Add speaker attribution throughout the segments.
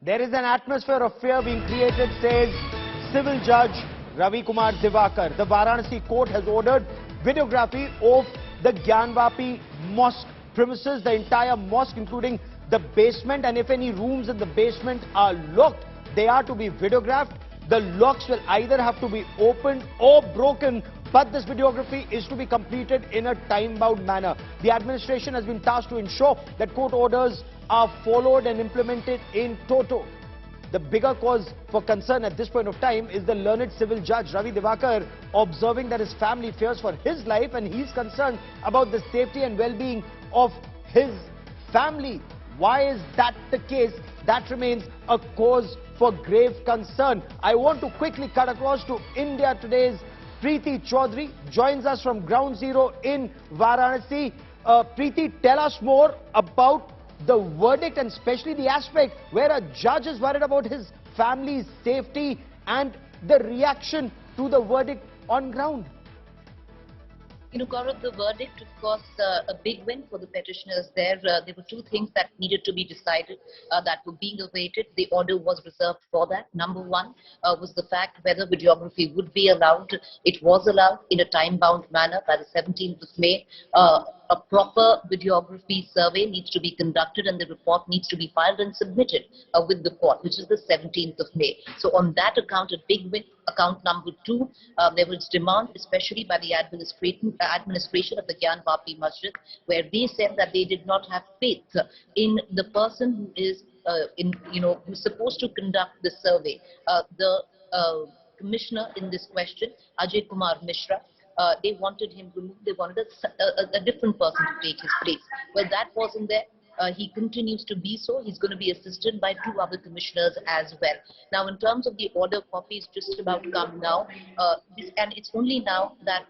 Speaker 1: There is an atmosphere of fear being created, says Civil Judge Ravi Kumar Divakar. The Varanasi court has ordered videography of the Gyanvapi Mosque premises, the entire mosque including the basement, and if any rooms in the basement are locked, they are to be videographed. The locks will either have to be opened or broken, but this videography is to be completed in a time-bound manner. The administration has been tasked to ensure that court orders are followed and implemented in toto. The bigger cause for concern at this point of time is the learned civil judge Ravi Divakar observing that his family fears for his life and he's concerned about the safety and well-being of his family. Why is that the case? That remains a cause for grave concern. I want to quickly cut across to India Today's Preeti Chaudhary joins us from Ground Zero in Varanasi. Preeti, tell us more about the verdict and especially the aspect where a judge is worried about his family's safety and the reaction to the verdict on ground.
Speaker 2: Gaurav, the verdict, of course, a big win for the petitioners there. There were two things that needed to be decided that were being awaited. The order was reserved for that. Number one was the fact whether videography would be allowed. It was allowed in a time-bound manner by the 17th of May. A proper videography survey needs to be conducted and the report needs to be filed and submitted with the court, which is the 17th of May. So on that account, a big win. Account number two, there was demand, especially by the administration of the Gyanvapi Masjid, where they said that they did not have faith in the person who is, who's supposed to conduct the survey. The commissioner in this question, Ajay Kumar Mishra, they wanted him removed. They wanted a different person to take his place. Well, that wasn't there. He continues to be so. He's going to be assisted by two other commissioners as well. Now, in terms of the order, copy is just about to come now. And it's only now that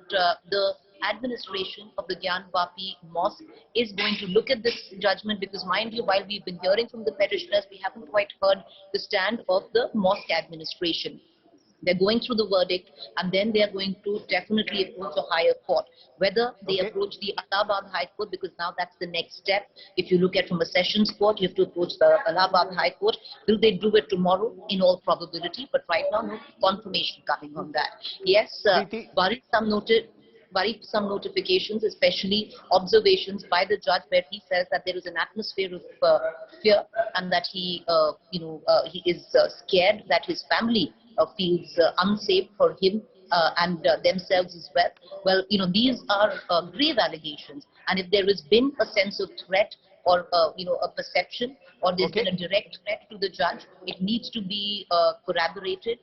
Speaker 2: the administration of the Gyanvapi Mosque is going to look at this judgment, because mind you, while we've been hearing from the petitioners, we haven't quite heard the stand of the mosque administration. They're going through the verdict and then they are going to definitely approach a higher court. Whether they approach the Allahabad High Court, because now that's the next step. If you look at from a sessions court, you have to approach the Allahabad High Court. Will they do it tomorrow? In all probability, but right now no confirmation coming on that. Yes, worried some notifications, especially observations by the judge, where he says that there is an atmosphere of fear and that he is scared that his family feels unsafe for him and themselves as well. Well, these are grave allegations, and if there has been a sense of threat or a perception, or there's been a direct threat to the judge, it needs to be corroborated.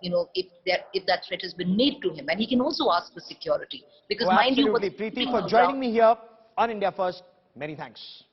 Speaker 2: If that threat has been made to him, and he can also ask for security, because mind you,
Speaker 1: Preeti, for joining me here on India First, many thanks.